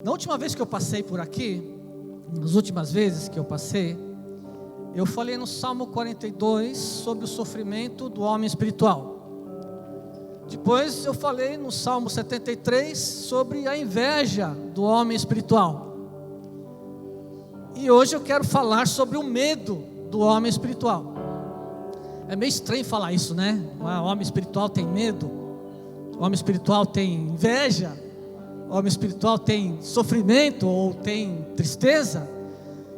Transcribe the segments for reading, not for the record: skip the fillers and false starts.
Na última vez que eu passei por aqui, nas últimas vezes que eu passei, eu falei no Salmo 42 sobre o sofrimento do homem espiritual. Depois eu falei no Salmo 73 sobre a inveja do homem espiritual. E hoje eu quero falar sobre o medo do homem espiritual. É meio estranho falar isso, né? O homem espiritual tem medo, o homem espiritual tem inveja, o homem espiritual tem sofrimento ou tem tristeza.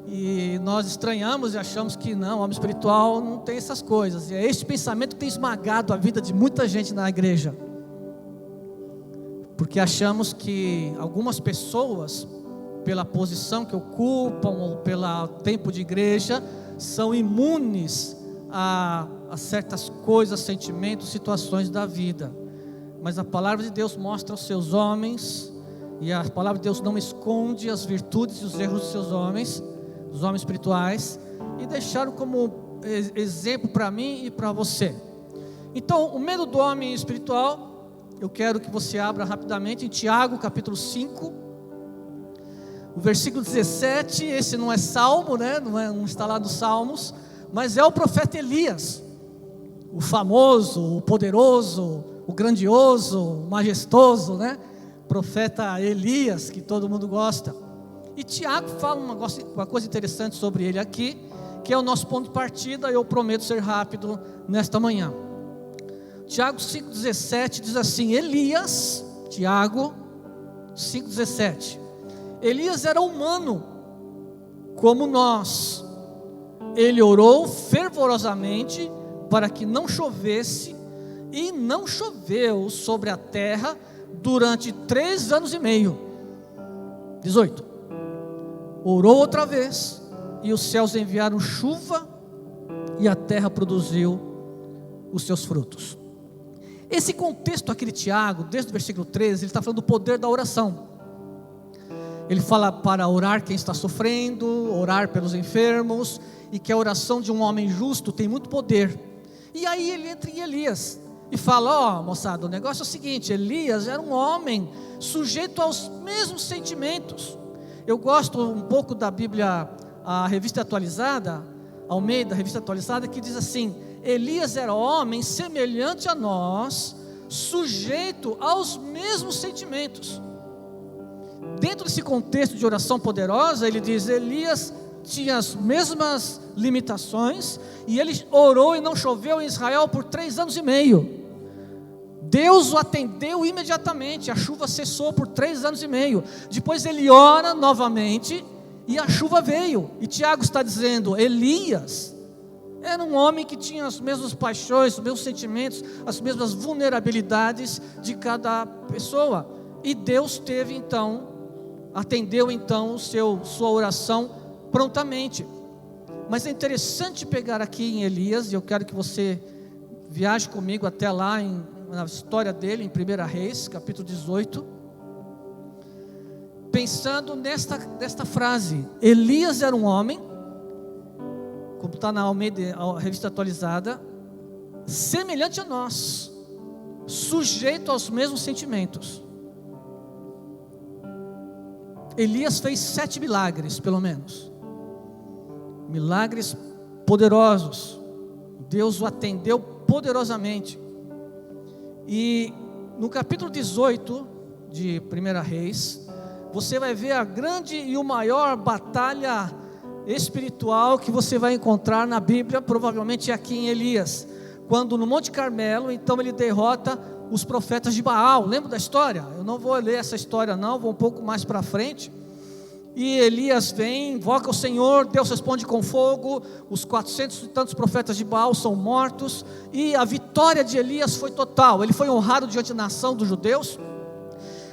E nós estranhamos e achamos que não, o homem espiritual não tem essas coisas. E é este pensamento que tem esmagado a vida de muita gente na igreja. Porque achamos que algumas pessoas, pela posição que ocupam ou pelo tempo de igreja, são imunes a certas coisas, sentimentos, situações da vida. Mas a palavra de Deus mostra os seus homens, e a palavra de Deus não esconde as virtudes e os erros dos seus homens, dos homens espirituais, e deixaram como exemplo para mim e para você. Então, o medo do homem espiritual, eu quero que você abra rapidamente em Tiago capítulo 5, o versículo 17. Esse não é salmo, né? Não está lá nos salmos, mas é o profeta Elias, o famoso, o poderoso, o grandioso, o majestoso, né? Profeta Elias, que todo mundo gosta. E Tiago fala uma coisa interessante sobre ele aqui, que é o nosso ponto de partida. Eu prometo ser rápido nesta manhã. Tiago 5,17 diz assim: Elias, Tiago 5,17, Elias era humano como nós. Ele orou fervorosamente para que não chovesse, e não choveu sobre a terra durante 3 anos e meio. 18. Orou outra vez, e os céus enviaram chuva, e a terra produziu os seus frutos. Esse contexto aqui de Tiago, desde o versículo 13, ele está falando do poder da oração. Ele fala para orar quem está sofrendo, orar pelos enfermos, e que a oração de um homem justo tem muito poder. E aí ele entra em Elias e fala: moçada, o negócio é o seguinte, Elias era um homem sujeito aos mesmos sentimentos. Eu gosto um pouco da Bíblia, a revista atualizada, Almeida, revista atualizada, que diz assim: Elias era homem semelhante a nós, sujeito aos mesmos sentimentos. Dentro desse contexto de oração poderosa, ele diz: Elias tinha as mesmas limitações, e ele orou e não choveu em Israel por 3 anos e meio. Deus o atendeu imediatamente, a chuva cessou por 3 anos e meio. Depois ele ora novamente e a chuva veio. E Tiago está dizendo: Elias era um homem que tinha as mesmas paixões, os mesmos sentimentos, as mesmas vulnerabilidades de cada pessoa. E Deus atendeu então sua oração prontamente. Mas é interessante pegar aqui em Elias, e eu quero que você viaje comigo até lá na história dele, em 1 Reis, capítulo 18, pensando nesta frase: Elias era um homem, como está na Almeida, a revista atualizada, semelhante a nós, sujeito aos mesmos sentimentos. Elias fez 7 milagres, pelo menos, milagres poderosos. Deus o atendeu poderosamente. E no capítulo 18 de 1 Reis, você vai ver a grande e o maior batalha espiritual que você vai encontrar na Bíblia, provavelmente aqui em Elias, quando no Monte Carmelo, então ele derrota os profetas de Baal. Lembra da história? Eu não vou ler essa história não, vou um pouco mais para frente. E Elias vem, invoca o Senhor, Deus responde com fogo, os 400 e tantos profetas de Baal são mortos, e a vitória de Elias foi total. Ele foi honrado diante da nação dos judeus.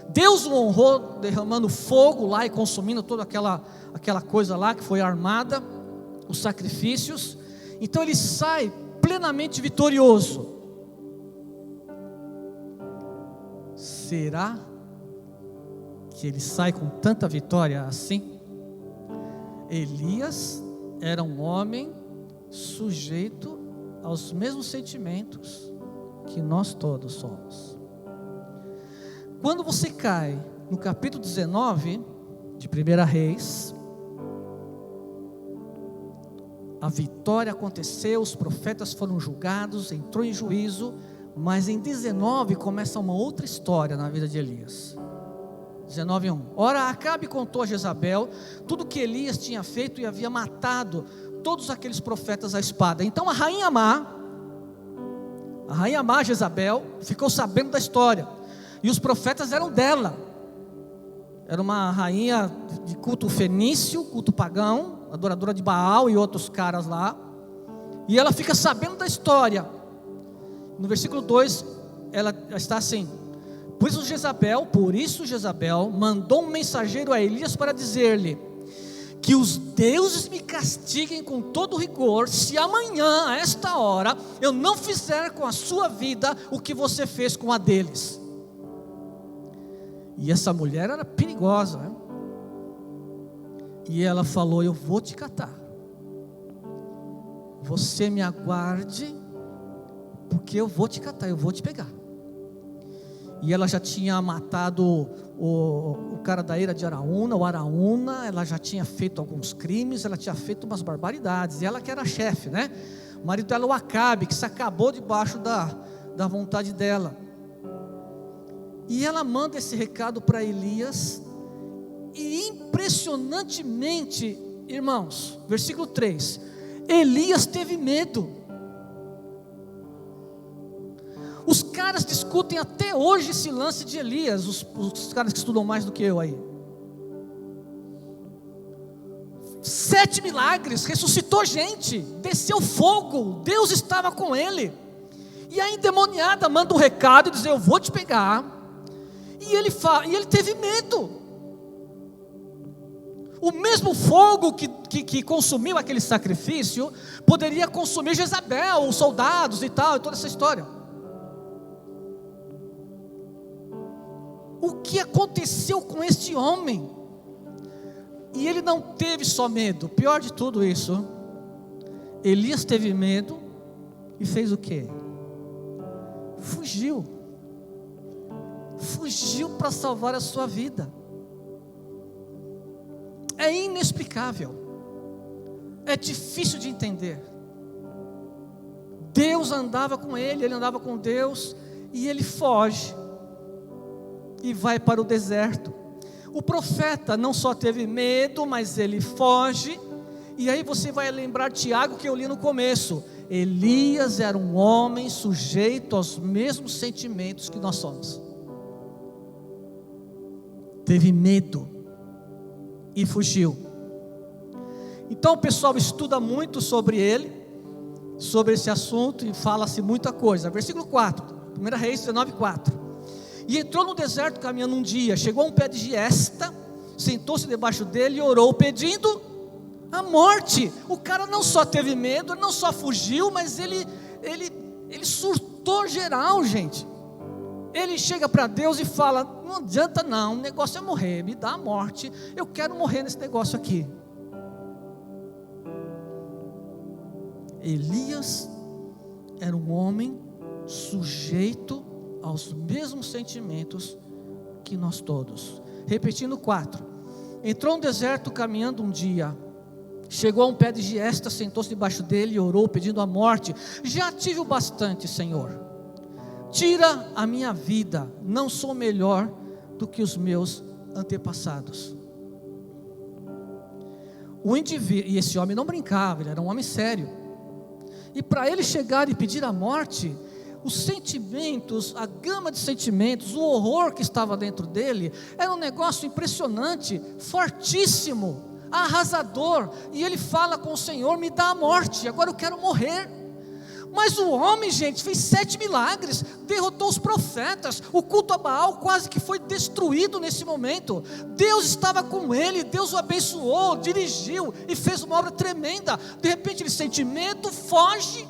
Deus o honrou derramando fogo lá e consumindo toda aquela coisa lá que foi armada, os sacrifícios. Então ele sai plenamente vitorioso. Será que ele sai com tanta vitória assim? Elias era um homem sujeito aos mesmos sentimentos que nós todos somos. Quando você cai no capítulo 19, de 1 Reis. A vitória aconteceu, os profetas foram julgados, entrou em juízo, mas em 19 começa uma outra história na vida de Elias. 19:1. Ora, Acabe contou a Jezabel tudo que Elias tinha feito e havia matado todos aqueles profetas à espada. Então a rainha má Jezabel, ficou sabendo da história, e os profetas eram dela. Era uma rainha de culto fenício, culto pagão, adoradora de Baal e outros caras lá. E ela fica sabendo da história. No versículo 2, ela está assim: Por isso Jezabel mandou um mensageiro a Elias para dizer-lhe: que os deuses me castiguem com todo rigor, se amanhã, a esta hora, eu não fizer com a sua vida o que você fez com a deles. E essa mulher era perigosa, né? E ela falou: eu vou te catar, você me aguarde, porque eu vou te catar, eu vou te pegar. E ela já tinha matado o cara da Eira de Araúna, o Araúna. Ela já tinha feito alguns crimes, ela tinha feito umas barbaridades, e ela que era chefe, né? O marido dela, o Acabe, que se acabou debaixo da vontade dela. E ela manda esse recado para Elias, e impressionantemente, irmãos, versículo 3, Elias teve medo. Os caras discutem até hoje esse lance de Elias, os caras que estudam mais do que eu aí. 7 milagres, ressuscitou gente, desceu fogo, Deus estava com ele. E a endemoniada manda um recado e diz: eu vou te pegar. E ele teve medo. O mesmo fogo que consumiu aquele sacrifício poderia consumir Jezabel, os soldados e tal, e toda essa história. O que aconteceu com este homem? E ele não teve só medo, pior de tudo isso, Elias teve medo e fez o quê? Fugiu para salvar a sua vida. É inexplicável, é difícil de entender. Deus andava com ele andava com Deus, e ele foge e vai para o deserto. O profeta não só teve medo, mas ele foge. E aí você vai lembrar Tiago, que eu li no começo: Elias era um homem sujeito aos mesmos sentimentos que nós somos. Teve medo e fugiu. Então o pessoal estuda muito sobre ele, sobre esse assunto, e fala-se muita coisa. Versículo 4, 1 Reis 19:4. E entrou no deserto caminhando um dia, chegou a um pé de giesta, sentou-se debaixo dele e orou, pedindo a morte. O cara não só teve medo, não só fugiu, mas ele surtou geral, gente. Ele chega para Deus e fala: não adianta não, o negócio é morrer, me dá a morte, eu quero morrer nesse negócio aqui. Elias era um homem sujeito aos mesmos sentimentos que nós todos. Repetindo 4. Entrou no deserto caminhando um dia, chegou a um pé de giesta, sentou-se debaixo dele e orou, pedindo a morte. Já tive o bastante, Senhor, tira a minha vida, não sou melhor do que os meus antepassados. O indivíduo, e esse homem não brincava, ele era um homem sério, e para ele chegar e pedir a morte, os sentimentos, a gama de sentimentos, o horror que estava dentro dele, era um negócio impressionante, fortíssimo, arrasador. E ele fala com o Senhor: me dá a morte, agora eu quero morrer. Mas o homem, gente, fez 7 milagres, derrotou os profetas, o culto a Baal quase que foi destruído nesse momento. Deus estava com ele, Deus o abençoou, dirigiu e fez uma obra tremenda. De repente ele sente medo, foge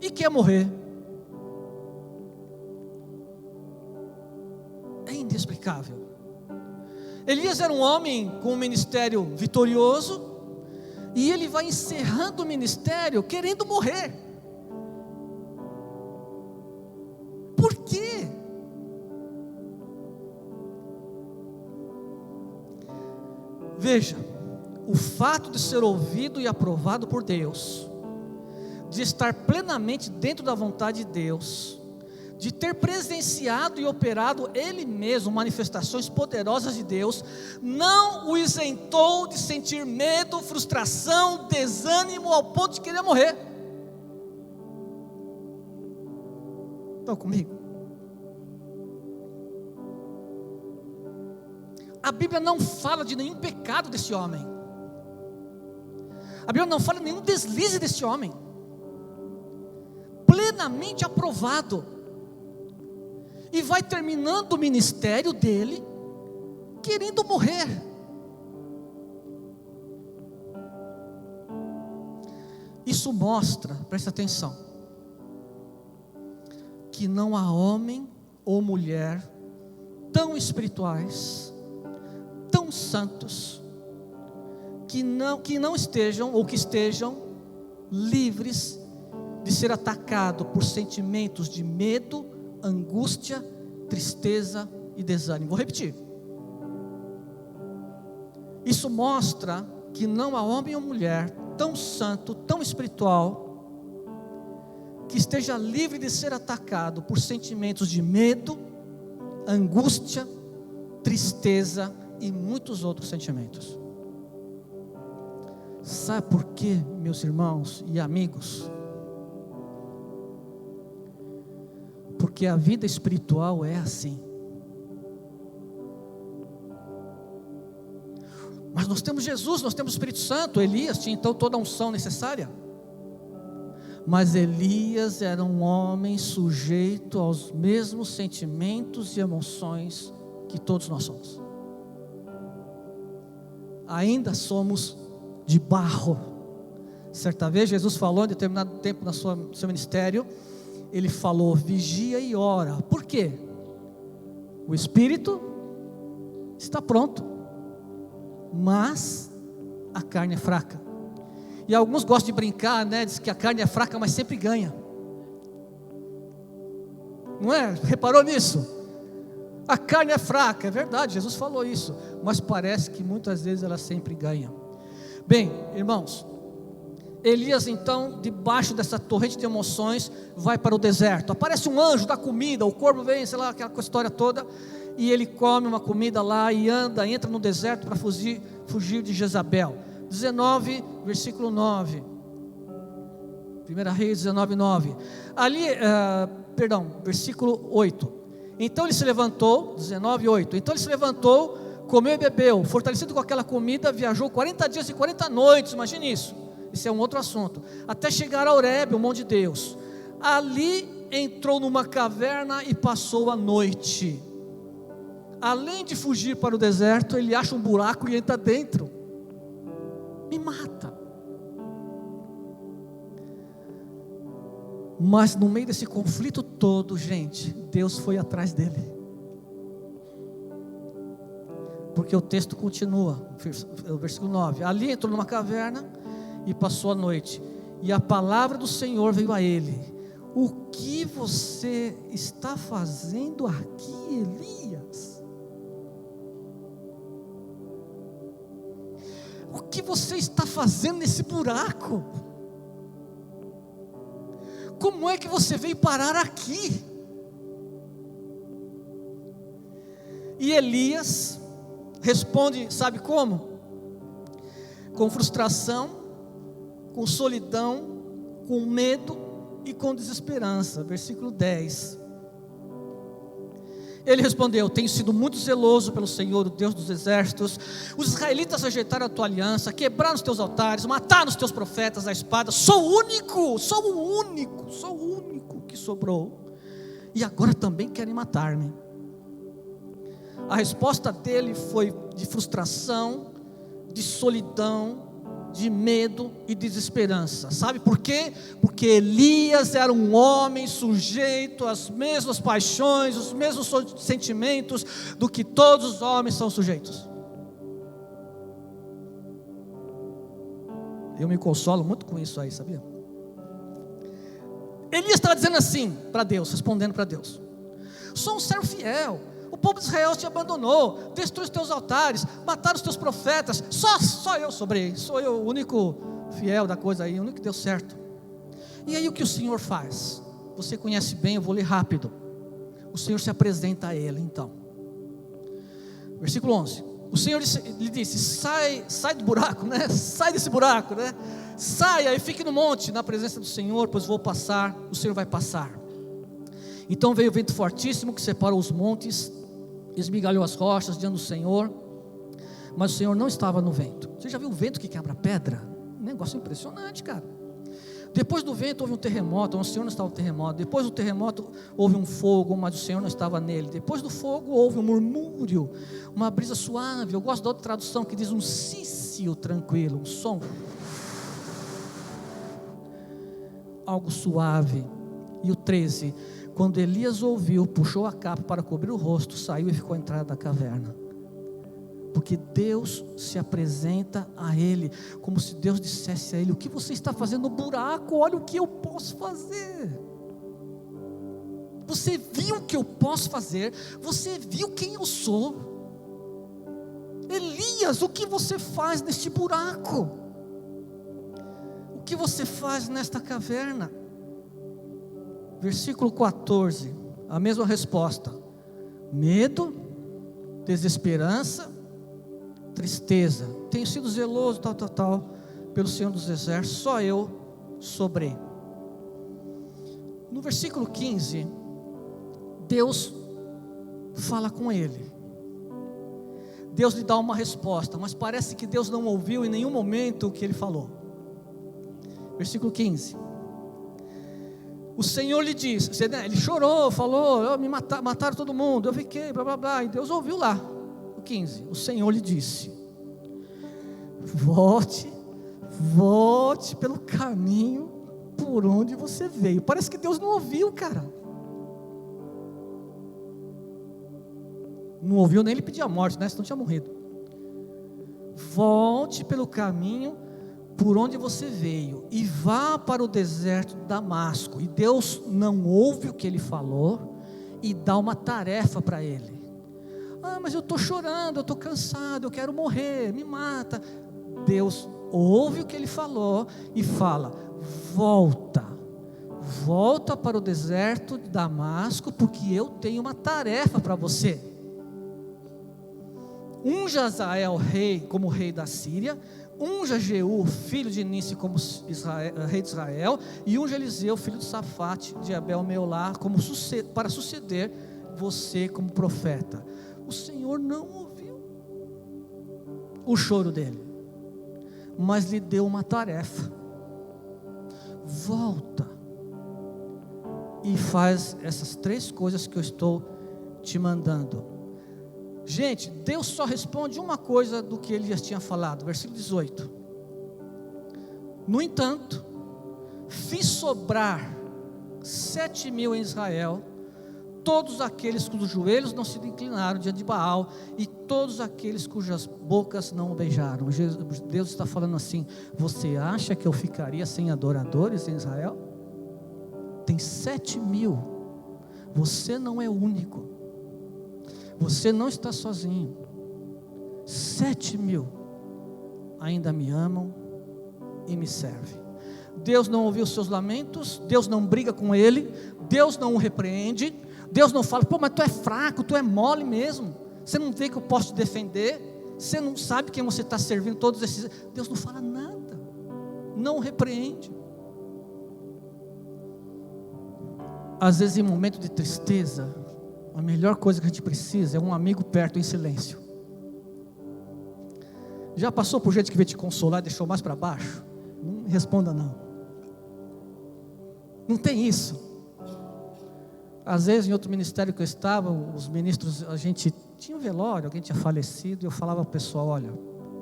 e quer morrer. É inexplicável. Elias era um homem com um ministério vitorioso, e ele vai encerrando o ministério querendo morrer. Por quê? Veja, o fato de ser ouvido e aprovado por Deus, de estar plenamente dentro da vontade de Deus, de ter presenciado e operado Ele mesmo manifestações poderosas de Deus, não o isentou de sentir medo, frustração, desânimo ao ponto de querer morrer. Estão comigo? A Bíblia não fala de nenhum pecado desse homem. A Bíblia não fala de nenhum deslize desse homem. Plenamente aprovado. E vai terminando o ministério dele, querendo morrer. Isso mostra, presta atenção, que não há homem ou mulher tão espirituais, tão santos, que não estejam, ou que estejam livres de ser atacado por sentimentos de medo, angústia, tristeza e desânimo. Vou repetir. Isso mostra que não há homem ou mulher tão santo, tão espiritual, que esteja livre de ser atacado por sentimentos de medo, angústia, tristeza e muitos outros sentimentos. Sabe por quê, meus irmãos e amigos? Porque a vida espiritual é assim. Mas nós temos Jesus, nós temos o Espírito Santo. Elias tinha então toda a unção necessária. Mas Elias era um homem sujeito aos mesmos sentimentos e emoções que todos nós somos. Ainda somos de barro. Certa vez Jesus falou em determinado tempo no seu ministério, Ele falou: vigia e ora. Por quê? O espírito está pronto, mas a carne é fraca. E alguns gostam de brincar, né? Diz que a carne é fraca, mas sempre ganha. Não é? Reparou nisso? A carne é fraca, é verdade, Jesus falou isso, mas parece que muitas vezes ela sempre ganha. Bem, irmãos, Elias então, debaixo dessa torrente de emoções, vai para o deserto. Aparece um anjo da comida, o corvo vem, sei lá, aquela história toda, e ele come uma comida lá e entra no deserto para fugir de Jezabel. 19, versículo 9. 1 Reis 19, 9. Versículo 8. Então ele se levantou, 19, 8. Então ele se levantou, comeu e bebeu, fortalecido com aquela comida, viajou 40 dias e 40 noites, imagine isso. Isso é um outro assunto. Até chegar a Horebe, o monte de Deus. Ali entrou numa caverna e passou a noite. Além de fugir para o deserto, ele acha um buraco e entra dentro. Me mata. Mas no meio desse conflito todo, gente, Deus foi atrás dele. Porque o texto continua, o versículo 9. Ali entrou numa caverna e passou a noite. E a palavra do Senhor veio a ele: o que você está fazendo aqui, Elias? O que você está fazendo nesse buraco? Como é que você veio parar aqui? E Elias responde, sabe como? Com frustração, com solidão, com medo e com desesperança. Versículo 10. Ele respondeu: tenho sido muito zeloso pelo Senhor, o Deus dos exércitos. Os israelitas rejeitaram a tua aliança, quebraram os teus altares, mataram os teus profetas à espada. Sou o único que sobrou, e agora também querem matar-me. A resposta dele foi de frustração, de solidão, de medo e desesperança. Sabe por quê? Porque Elias era um homem sujeito às mesmas paixões, os mesmos sentimentos do que todos os homens são sujeitos. Eu me consolo muito com isso aí, sabia? Elias estava dizendo assim para Deus, respondendo para Deus: sou um servo fiel, O povo de Israel te abandonou, destruiu os teus altares, mataram os teus profetas. Só eu sobrei, sou eu o único fiel da coisa aí, o único que deu certo. E aí o que o Senhor faz? Você conhece bem, eu vou ler rápido. O Senhor se apresenta a ele então. Versículo 11. O Senhor lhe disse: sai do buraco, né? Sai desse buraco, né? Saia e fique no monte, na presença do Senhor, pois vou passar, o Senhor vai passar. Então veio o vento fortíssimo que separou os montes, esmigalhou as rochas diante do Senhor, mas o Senhor não estava no vento. Você já viu o vento que quebra pedra? Um negócio impressionante, cara. Depois do vento houve um terremoto, mas o Senhor não estava no terremoto. Depois do terremoto houve um fogo, mas o Senhor não estava nele. Depois do fogo houve um murmúrio, uma brisa suave. Eu gosto da outra tradução que diz um sício tranquilo, um som, algo suave. E o 13, quando Elias ouviu, puxou a capa para cobrir o rosto, saiu e ficou à entrada da caverna. Porque Deus se apresenta a ele, como se Deus dissesse a ele: o que você está fazendo no buraco? Olha o que eu posso fazer. Você viu o que eu posso fazer? Você viu quem eu sou? Elias, o que você faz neste buraco? O que você faz nesta caverna? Versículo 14, a mesma resposta: medo, desesperança, tristeza. Tenho sido zeloso, tal, pelo Senhor dos Exércitos, só eu sobrei. No versículo 15, Deus fala com ele. Deus lhe dá uma resposta, mas parece que Deus não ouviu em nenhum momento o que ele falou. Versículo 15. O Senhor lhe disse, ele chorou, falou: me mataram todo mundo, eu fiquei, blá blá blá, e Deus ouviu lá. O 15, o Senhor lhe disse: volte pelo caminho por onde você veio. Parece que Deus não ouviu, cara. Não ouviu nem ele pedir a morte, né? Senão tinha morrido. Volte pelo caminho por onde você veio e vá para o deserto de Damasco. E Deus não ouve o que ele falou e dá uma tarefa para ele. Mas eu estou chorando, eu estou cansado, eu quero morrer, me mata. Deus ouve o que ele falou e fala: volta para o deserto de Damasco, porque eu tenho uma tarefa para você. Unja Azael como rei da Síria, unja Jeú, filho de Níci, como rei de Israel, e unja Eliseu, filho de Safate, de Abel-Meolá, para suceder você como profeta. O Senhor não ouviu o choro dele, mas lhe deu uma tarefa: volta e faz essas 3 coisas que eu estou te mandando. Gente, Deus só responde uma coisa do que ele já tinha falado. Versículo 18: no entanto, fiz sobrar 7.000 em Israel, todos aqueles cujos joelhos não se inclinaram diante de Baal, e todos aqueles cujas bocas não o beijaram. Deus está falando assim: você acha que eu ficaria sem adoradores em Israel? Tem 7.000, você não é o único, você não está sozinho. 7.000 ainda me amam e me servem. Deus não ouviu os seus lamentos, Deus não briga com ele, Deus não o repreende, Deus não fala: mas tu é fraco, tu é mole mesmo, você não vê que eu posso te defender, você não sabe quem você está servindo todos esses. Deus não fala nada, não o repreende. Às vezes, em momento de tristeza, a melhor coisa que a gente precisa é um amigo perto em silêncio. Já passou por gente que veio te consolar e deixou mais para baixo? Não me responda não. Não tem isso. Às vezes em outro ministério que eu estava, os ministros, a gente tinha um velório, alguém tinha falecido, e eu falava para o pessoal: olha,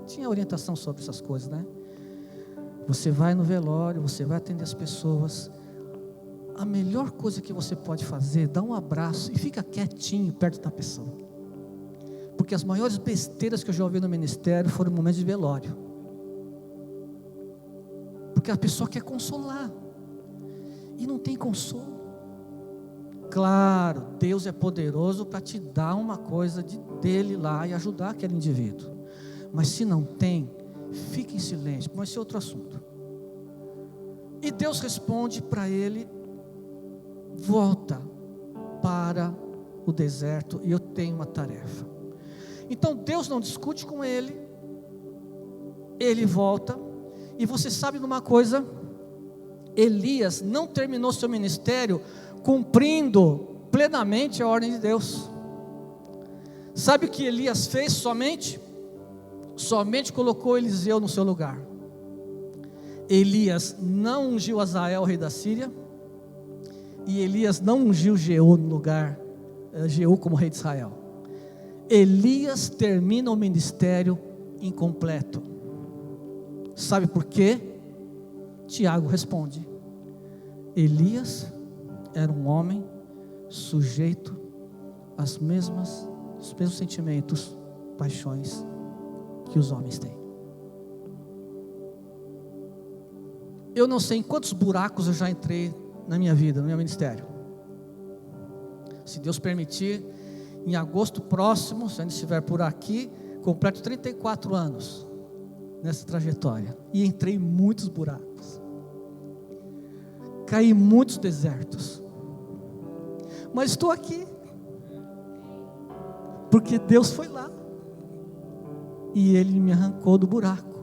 tinha orientação sobre essas coisas, né? Você vai no velório, você vai atender as pessoas, a melhor coisa que você pode fazer, dá um abraço e fica quietinho perto da pessoa. Porque as maiores besteiras que eu já ouvi no ministério foram momentos de velório. Porque a pessoa quer consolar e não tem consolo. Claro, Deus é poderoso para te dar uma coisa dele lá e ajudar aquele indivíduo. Mas se não tem, fique em silêncio, mas esse é outro assunto. E Deus responde para ele: volta para o deserto e eu tenho uma tarefa. Então Deus não discute com ele, ele volta. E você sabe de uma coisa? Elias não terminou seu ministério cumprindo plenamente a ordem de Deus. Sabe o que Elias fez somente? Somente colocou Eliseu no seu lugar. Elias não ungiu Azael, rei da Síria, e Elias não ungiu Jeú no lugar, Jeú como rei de Israel. Elias termina o ministério incompleto. Sabe por quê? Tiago responde: Elias era um homem sujeito aos mesmos sentimentos, paixões que os homens têm. Eu não sei em quantos buracos eu já entrei na minha vida, no meu ministério. Se Deus permitir, em agosto próximo, se ainda estiver por aqui, completo 34 anos nessa trajetória. E entrei em muitos buracos. Caí em muitos desertos. Mas estou aqui. Porque Deus foi lá. E Ele me arrancou do buraco.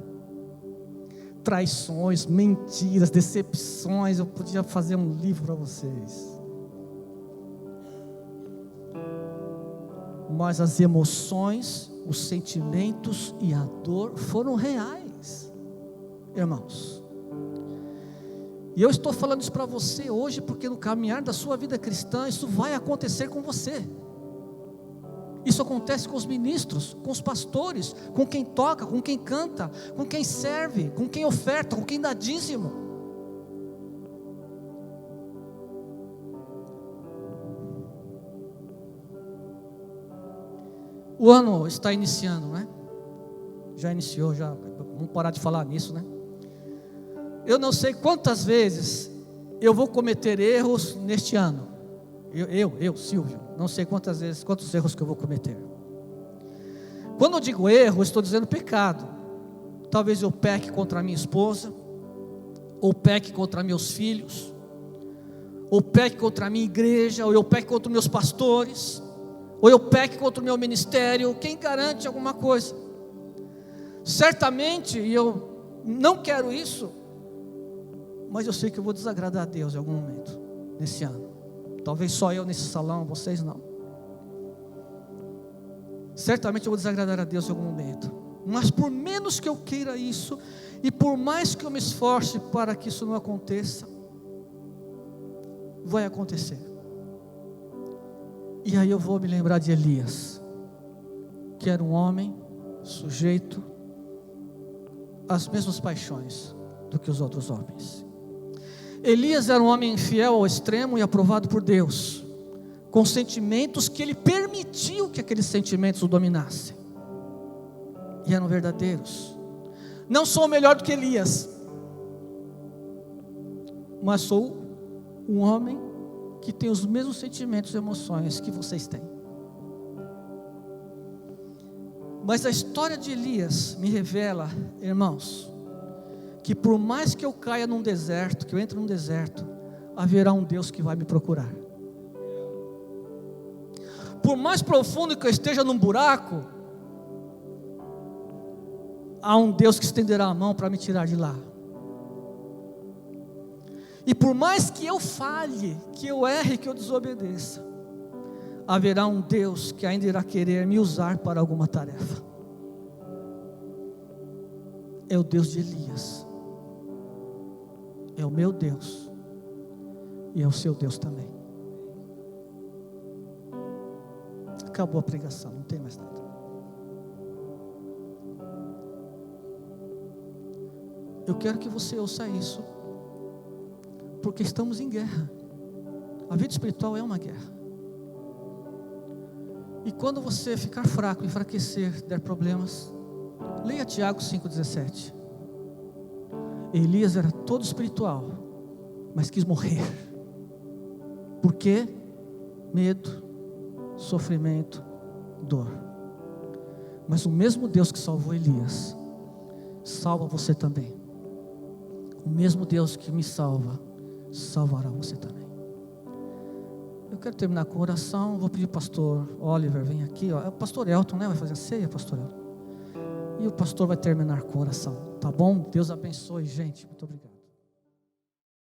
Traições, mentiras, decepções. Eu podia fazer um livro para vocês. Mas as emoções, os sentimentos e a dor foram reais, irmãos. E eu estou falando isso para você hoje, porque no caminhar da sua vida cristã, isso vai acontecer com você. Isso acontece com os ministros, com os pastores, com quem toca, com quem canta, com quem serve, com quem oferta, com quem dá dízimo. O ano está iniciando, né? Já iniciou, já. Vamos parar de falar nisso, né? Eu não sei quantas vezes eu vou cometer erros neste ano. Eu, Silvio, não sei quantos erros que eu vou cometer. Quando eu digo erro, eu estou dizendo pecado. Talvez eu peque contra a minha esposa, ou peque contra meus filhos, ou peque contra a minha igreja, ou eu peque contra meus pastores, ou eu peque contra o meu ministério. Quem garante alguma coisa? Certamente, e eu não quero isso, mas eu sei que eu vou desagradar a Deus em algum momento, nesse ano. Talvez só eu nesse salão, vocês não. Certamente eu vou desagradar a Deus em algum momento. Mas por menos que eu queira isso, e por mais que eu me esforce para que isso não aconteça, vai acontecer. E aí eu vou me lembrar de Elias, que era um homem sujeito às mesmas paixões do que os outros homens. Elias era um homem fiel ao extremo e aprovado por Deus, com sentimentos que ele permitiu que aqueles sentimentos o dominassem, e eram verdadeiros. Não sou melhor do que Elias, mas sou um homem que tem os mesmos sentimentos e emoções que vocês têm. Mas a história de Elias me revela, irmãos, que por mais que eu caia num deserto, que eu entre num deserto, haverá um Deus que vai me procurar. Por mais profundo que eu esteja num buraco, há um Deus que estenderá a mão para me tirar de lá. E por mais que eu falhe, que eu erre, que eu desobedeça, haverá um Deus que ainda irá querer me usar para alguma tarefa. É o Deus de Elias. É o meu Deus. E é o seu Deus também. Acabou a pregação, não tem mais nada. Eu quero que você ouça isso, porque estamos em guerra. A vida espiritual é uma guerra. E quando você ficar fraco, enfraquecer, der problemas, leia Tiago 5,17. Elias era todo espiritual, mas quis morrer. Por quê? medo, sofrimento, dor. Mas o mesmo Deus que salvou Elias, salva você também. O mesmo Deus que me salva, salvará você também. Eu quero terminar com oração. Vou pedir o pastor Oliver, vem aqui. É o pastor Elton, né? Vai fazer a ceia, pastor Elton. E o pastor vai terminar com oração, tá bom? Deus abençoe, gente. Muito obrigado.